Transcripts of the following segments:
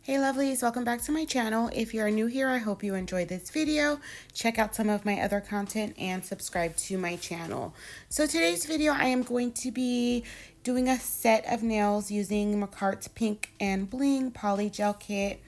Hey lovelies, welcome back to my channel. If you are new here, I hope you enjoyed this video. Check out some of my other content and subscribe to my channel. So today's video, I am going to be doing a set of nails using Makartt's Pink and Bling Polygel kit.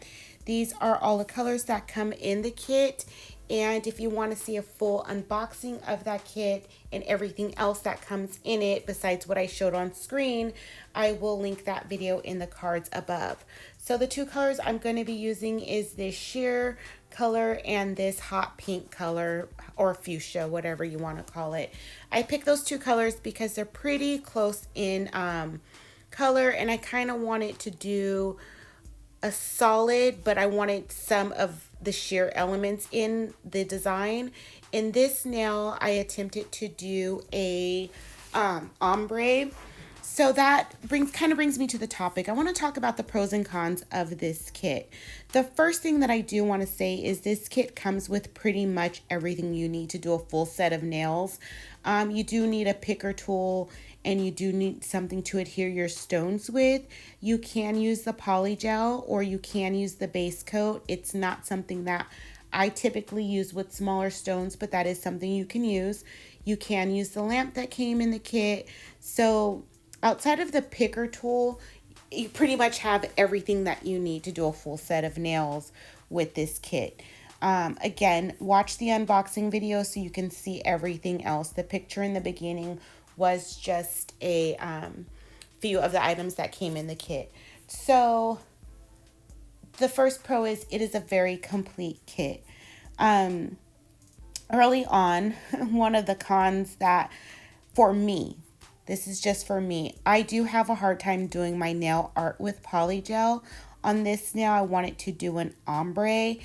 These are all the colors that come in the kit. And if you want to see a full unboxing of that kit and everything else that comes in it besides what I showed on screen, I will link that video in the cards above. So the two colors I'm going to be using is this sheer color and this hot pink color, or fuchsia, whatever you want to call it. I picked those two colors because they're pretty close in color, and I kind of wanted to do a solid, but I wanted some of the sheer elements in the design. In this nail, I attempted to do a ombre. So that kind of brings me to the topic. I want to talk about the pros and cons of this kit. The first thing that I do want to say is this kit comes with pretty much everything you need to do a full set of nails. You do need a picker tool, and you do need something to adhere your stones with. You can use the polygel or you can use the base coat. It's not something that I typically use with smaller stones, but that is something you can use. You can use the lamp that came in the kit. So outside of the picker tool, you pretty much have everything that you need to do a full set of nails with this kit. Again, watch the unboxing video so you can see everything else. The picture in the beginning was just a few of the items that came in the kit. So the first pro is it is a very complete kit. Early on, one of the cons that for me, this is just for me, I do have a hard time doing my nail art with polygel. On this nail, I wanted to do an ombre,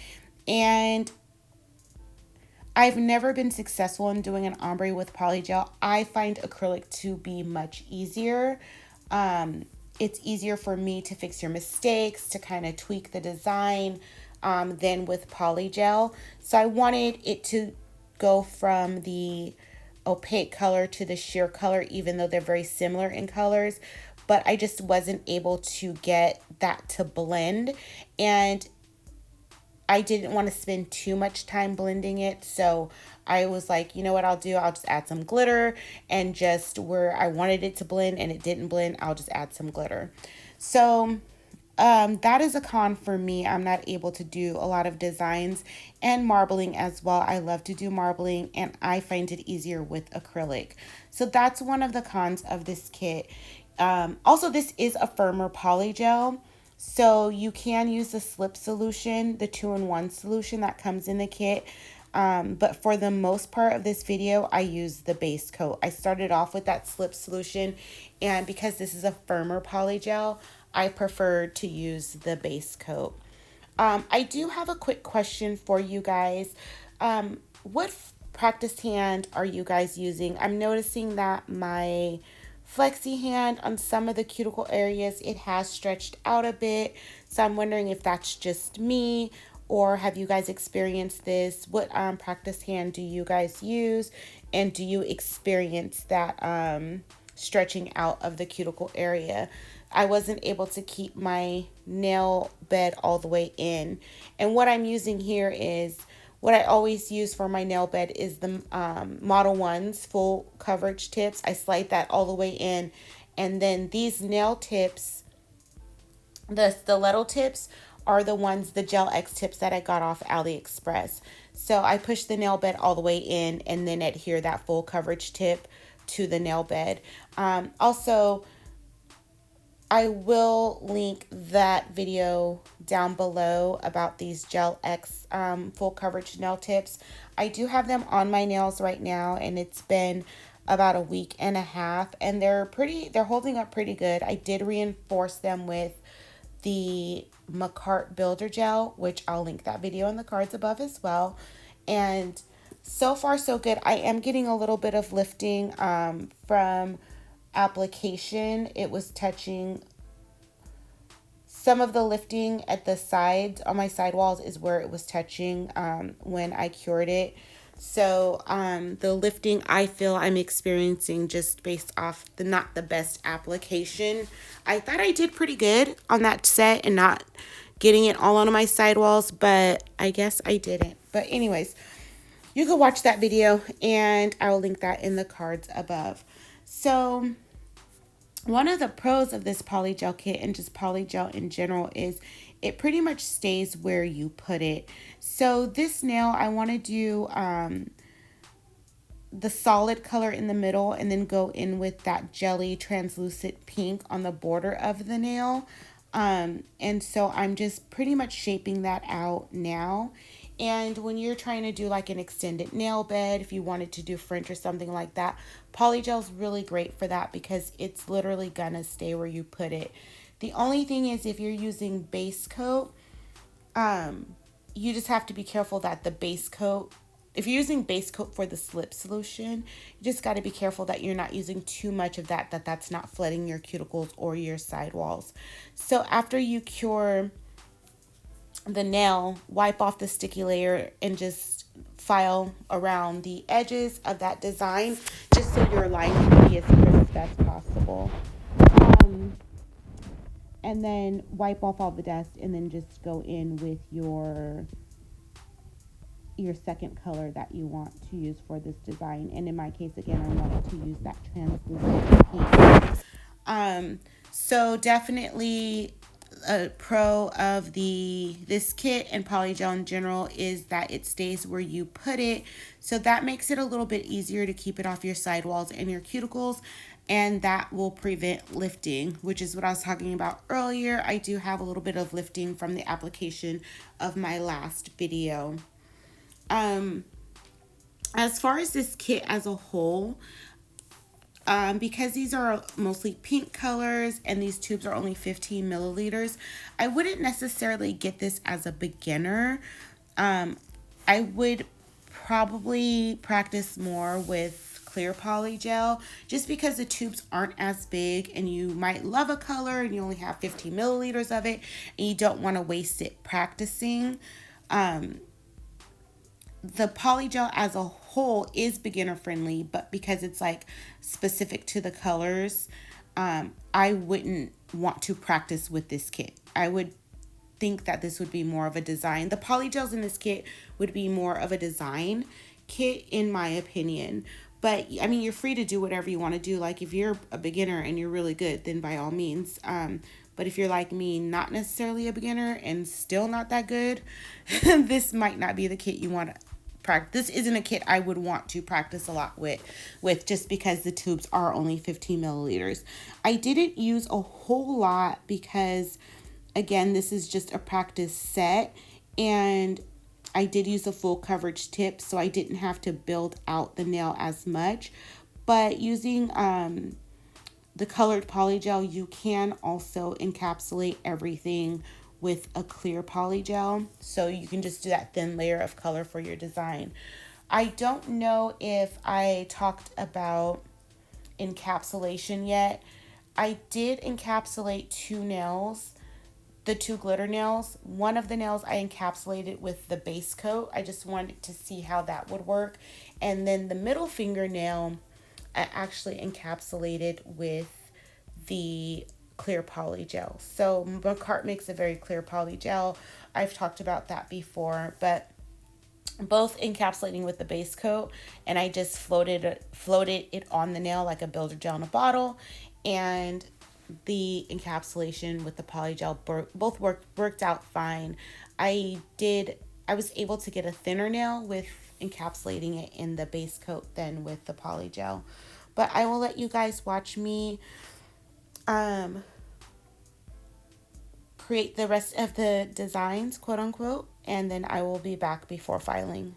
and I've never been successful in doing an ombre with polygel. I find acrylic to be much easier. It's easier for me to fix your mistakes, to kind of tweak the design than with polygel. So I wanted it to go from the opaque color to the sheer color, even though they're very similar in colors, but I just wasn't able to get that to blend, and I didn't want to spend too much time blending it. So I was like, you know what I'll do? I'll just add some glitter, and just where I wanted it to blend and it didn't blend, I'll just add some glitter. So that is a con for me. I'm not able to do a lot of designs and marbling as well. I love to do marbling, and I find it easier with acrylic. So that's one of the cons of this kit. Also, this is a firmer polygel, so you can use the slip solution, the 2-in-1 solution that comes in the kit. But for the most part of this video, I use the base coat. I started off with that slip solution, and because this is a firmer polygel, I prefer to use the base coat. I do have a quick question for you guys. What practice hand are you guys using? I'm noticing that my Flexihand, on some of the cuticle areas, it has stretched out a bit. So I'm wondering if that's just me, or have you guys experienced this? What practice hand do you guys use? And do you experience that stretching out of the cuticle area? I wasn't able to keep my nail bed all the way in. And what I'm using here is, what I always use for my nail bed is the Model 1's full coverage tips. I slide that all the way in. And then these nail tips, the stiletto tips, are the ones, the Gel X tips that I got off AliExpress. So I push the nail bed all the way in and then adhere that full coverage tip to the nail bed. Also, I will link that video down below about these Gel X full coverage nail tips. I do have them on my nails right now, and it's been about a week and a half, and they're holding up pretty good. I did reinforce them with the Makartt Builder Gel, which I'll link that video in the cards above as well. And so far so good. I am getting a little bit of lifting from application. It was touching some of the lifting at the sides on my sidewalls is where it was touching when I cured it. So the lifting I feel I'm experiencing just based off the not the best application. I thought I did pretty good on that set and not getting it all on my sidewalls, but I guess I didn't. But anyways, you can watch that video and I will link that in the cards above. So one of the pros of this polygel kit and just polygel in general is it pretty much stays where you put it. So this nail, I want to do the solid color in the middle and then go in with that jelly translucent pink on the border of the nail. And so I'm just pretty much shaping that out now. And when you're trying to do like an extended nail bed, if you wanted to do French or something like that, polygel is really great for that because it's literally gonna stay where you put it. The only thing is if you're using base coat, you just have to be careful that the base coat, if you're using base coat for the slip solution, you just got to be careful that you're not using too much of that's not flooding your cuticles or your sidewalls. So after you cure the nail, wipe off the sticky layer and just file around the edges of that design just so your line can be as crisp as possible. And then wipe off all the dust and then just go in with your second color that you want to use for this design. And in my case, again, I wanted to use that translucent pink. So definitely a pro of this kit and polygel in general is that it stays where you put it. So that makes it a little bit easier to keep it off your sidewalls and your cuticles. And that will prevent lifting, which is what I was talking about earlier. I do have a little bit of lifting from the application of my last video. As far as this kit as a whole, because these are mostly pink colors and these tubes are only 15 milliliters, I wouldn't necessarily get this as a beginner. I would probably practice more with clear polygel just because the tubes aren't as big and you might love a color and you only have 15 milliliters of it and you don't want to waste it practicing. The polygel as a whole is beginner friendly, but because it's like specific to the colors, I wouldn't want to practice with this kit. I would think that this would be more of a design. The polygels in this kit would be more of a design kit in my opinion. But I mean, you're free to do whatever you want to do. Like if you're a beginner and you're really good, then by all means. But if you're like me, not necessarily a beginner and still not that good, this might not be the kit you want to practice. This isn't a kit I would want to practice a lot with just because the tubes are only 15 milliliters. I didn't use a whole lot because, again, this is just a practice set. And I did use a full coverage tip, so I didn't have to build out the nail as much. But using the colored polygel, you can also encapsulate everything with a clear polygel, so you can just do that thin layer of color for your design. I don't know if I talked about encapsulation yet. I did encapsulate two nails, the two glitter nails. One of the nails I encapsulated with the base coat. I just wanted to see how that would work. And then the middle fingernail I actually encapsulated with the clear polygel. So Makartt makes a very clear polygel. I've talked about that before, but both encapsulating with the base coat, and I just floated it on the nail like a builder gel in a bottle, and the encapsulation with the polygel both worked out fine. I was able to get a thinner nail with encapsulating it in the base coat than with the polygel. But I will let you guys watch me create the rest of the designs, quote unquote, and then I will be back before filing.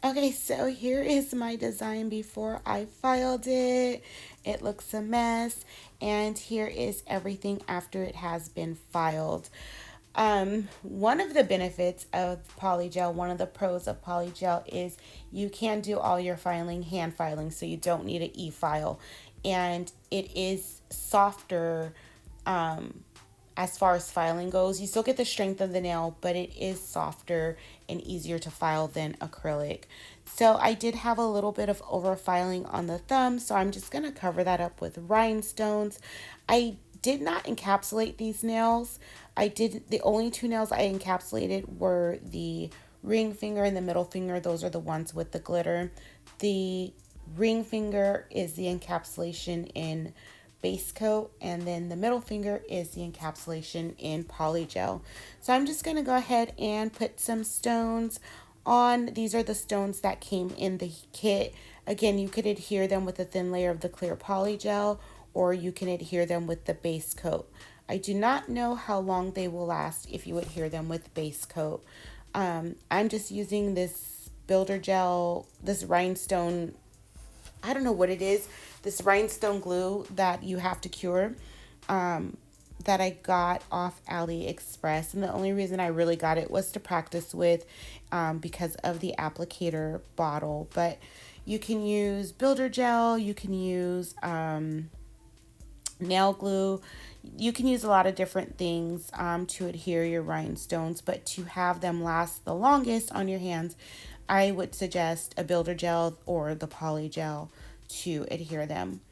Okay, so here is my design before I filed it. It looks a mess. And here is everything after it has been filed. One of the benefits of polygel, one of the pros of polygel is you can do all your filing hand filing, so you don't need an e-file. And it is softer as far as filing goes. You still get the strength of the nail, but it is softer and easier to file than acrylic. So I did have a little bit of over filing on the thumb, so I'm just going to cover that up with rhinestones. I did not encapsulate these nails. The only two nails I encapsulated were the ring finger and the middle finger. Those are the ones with the glitter. The ring finger is the encapsulation in base coat, and then the middle finger is the encapsulation in polygel. So I'm just going to go ahead and put some stones on. These are the stones that came in the kit. Again, you could adhere them with a thin layer of the clear polygel, or you can adhere them with the base coat. I do not know how long they will last if you adhere them with base coat. I'm just using this builder gel, this rhinestone, I don't know what it is, this rhinestone glue that you have to cure, that I got off AliExpress. And the only reason I really got it was to practice with, because of the applicator bottle. But you can use builder gel, you can use nail glue. You can use a lot of different things to adhere your rhinestones, but to have them last the longest on your hands, I would suggest a builder gel or the poly gel to adhere them.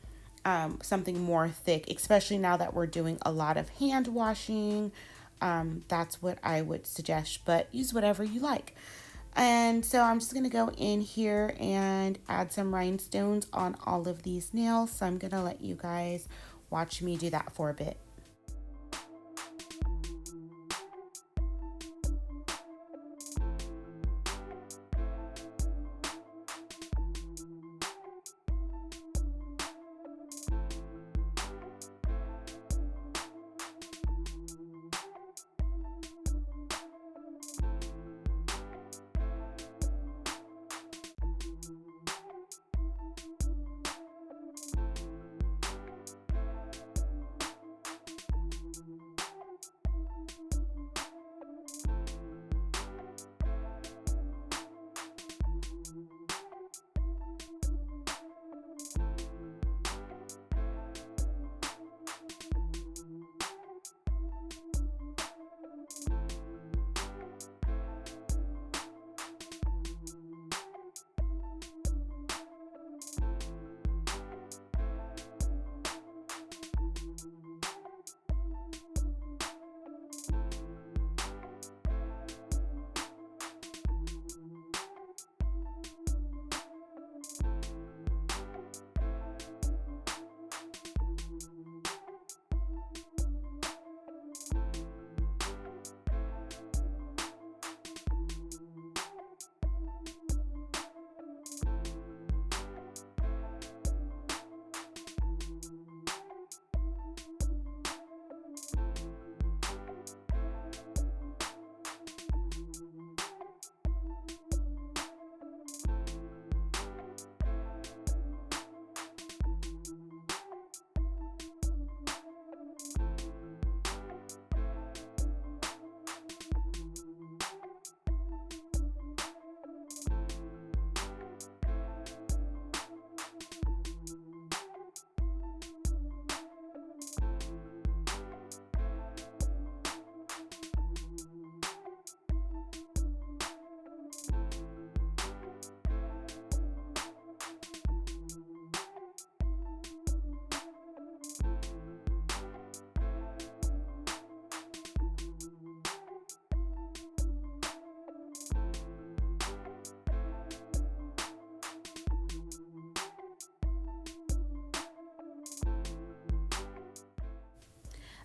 Something more thick, especially now that we're doing a lot of hand washing. That's what I would suggest, but use whatever you like. And so I'm just going to go in here and add some rhinestones on all of these nails. So I'm going to let you guys watch me do that for a bit.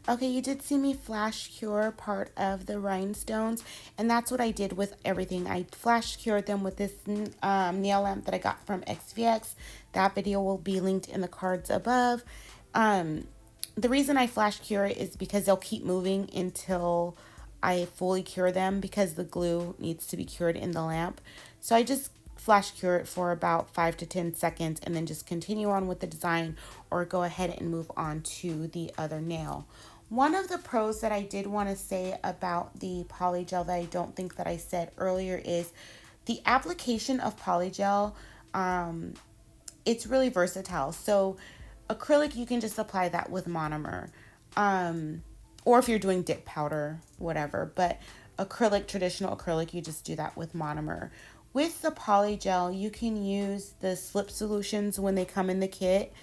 Okay, you did see me flash cure part of the rhinestones, and that's what I did with everything. I flash cured them with this nail lamp that I got from XVX. That video will be linked in the cards above. The reason I flash cure it is because they'll keep moving until I fully cure them, because the glue needs to be cured in the lamp. So I just flash cure it for about 5 to 10 seconds and then just continue on with the design or go ahead and move on to the other nail. One of the pros that I did want to say about the polygel that I don't think that I said earlier is the application of polygel. It's really versatile. So acrylic, you can just apply that with monomer. Or if you're doing dip powder, whatever. But acrylic, traditional acrylic, you just do that with monomer. With the polygel, you can use the slip solutions when they come in the kit.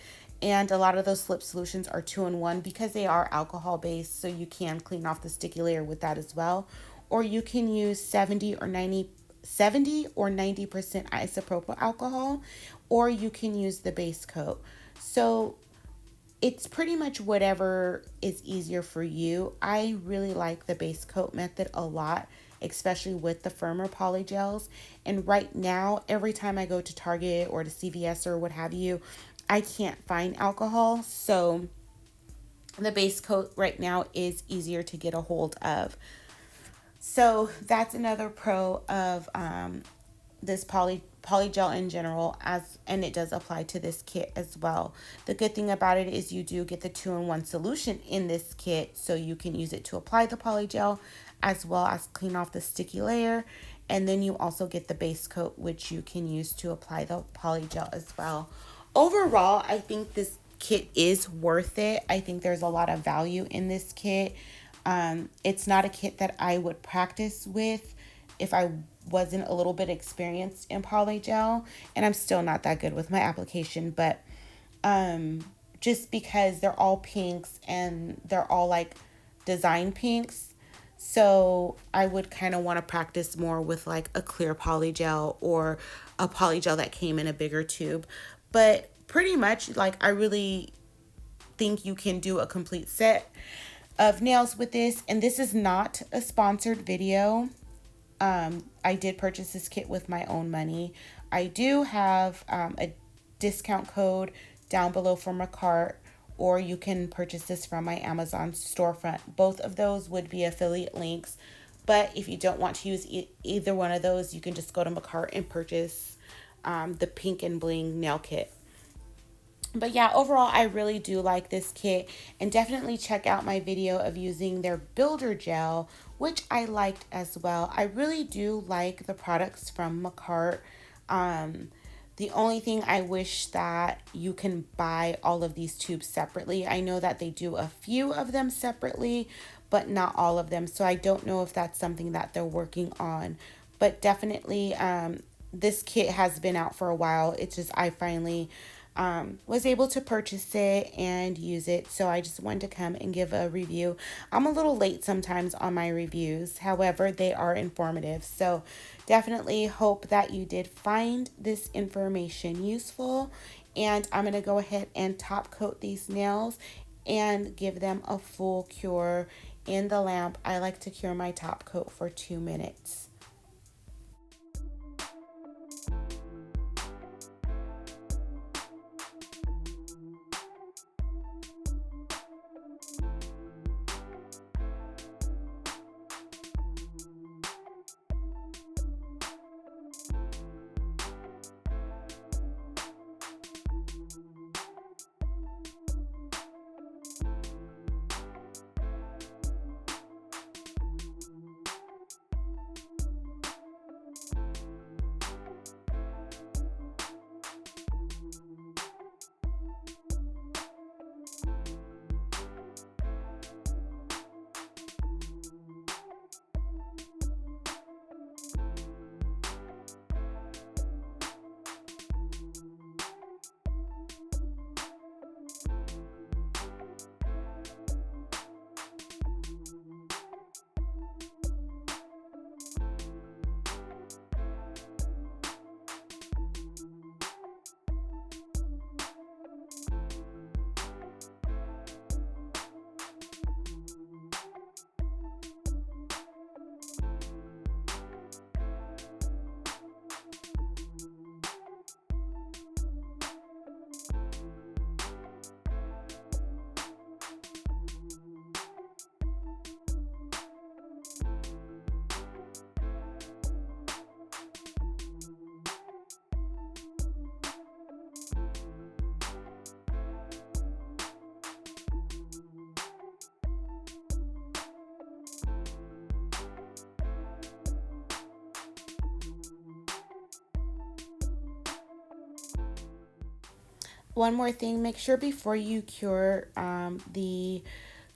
And a lot of those slip solutions are 2-in-1 because they are alcohol based. So you can clean off the sticky layer with that as well. Or you can use 70 or 90% isopropyl alcohol, or you can use the base coat. So it's pretty much whatever is easier for you. I really like the base coat method a lot, especially with the firmer polygels. And right now, every time I go to Target or to CVS or what have you, I can't find alcohol. So the base coat right now is easier to get a hold of. So that's another pro of this polygel in general, and it does apply to this kit as well. The good thing about it is you do get the 2-in-1 solution in this kit, so you can use it to apply the polygel as well as clean off the sticky layer. And then you also get the base coat, which you can use to apply the polygel as well. Overall, I think this kit is worth it. I think there's a lot of value in this kit. It's not a kit that I would practice with if I wasn't a little bit experienced in polygel, and I'm still not that good with my application, but just because they're all pinks and they're all like design pinks, so I would kind of want to practice more with like a clear polygel or a polygel that came in a bigger tube. But pretty much, like, I really think you can do a complete set of nails with this. And this is not a sponsored video. I did purchase this kit with my own money. I do have a discount code down below for Makartt, or you can purchase this from my Amazon storefront. Both of those would be affiliate links. But if you don't want to use either one of those, you can just go to Makartt and purchase the Pink and Bling nail kit. But yeah, overall, I really do like this kit, and definitely check out my video of using their builder gel, which I liked as well. I really do like the products from Makartt. The only thing I wish that you can buy all of these tubes separately. I know that they do a few of them separately, but not all of them. So I don't know if that's something that they're working on. But definitely, this kit has been out for a while. It's just I finally was able to purchase it and use it. So I just wanted to come and give a review. I'm a little late sometimes on my reviews. However, they are informative. So definitely hope that you did find this information useful. And I'm going to go ahead and top coat these nails and give them a full cure in the lamp. I like to cure my top coat for 2 minutes. One more thing, make sure before you cure the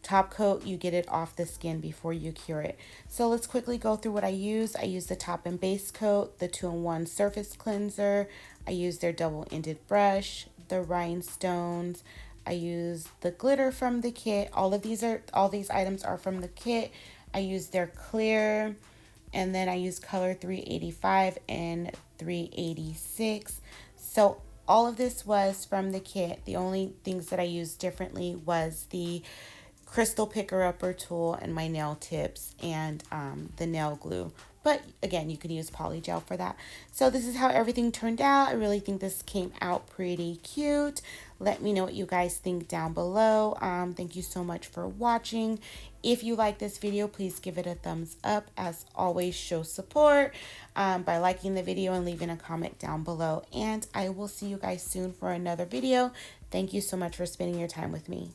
top coat, you get it off the skin before you cure it. So let's quickly go through what I use. I use the top and base coat, the 2-in-1 surface cleanser. I use their double-ended brush, the rhinestones. I use the glitter from the kit. All these items are from the kit. I use their clear, and then I use color 385 and 386. So all of this was from the kit. The only things that I used differently was the crystal picker upper tool and my nail tips and the nail glue. But again, you could use polygel for that. So this is how everything turned out. I really think this came out pretty cute. Let me know what you guys think down below. Thank you so much for watching. If you like this video, please give it a thumbs up. As always, show support by liking the video and leaving a comment down below. And I will see you guys soon for another video. Thank you so much for spending your time with me.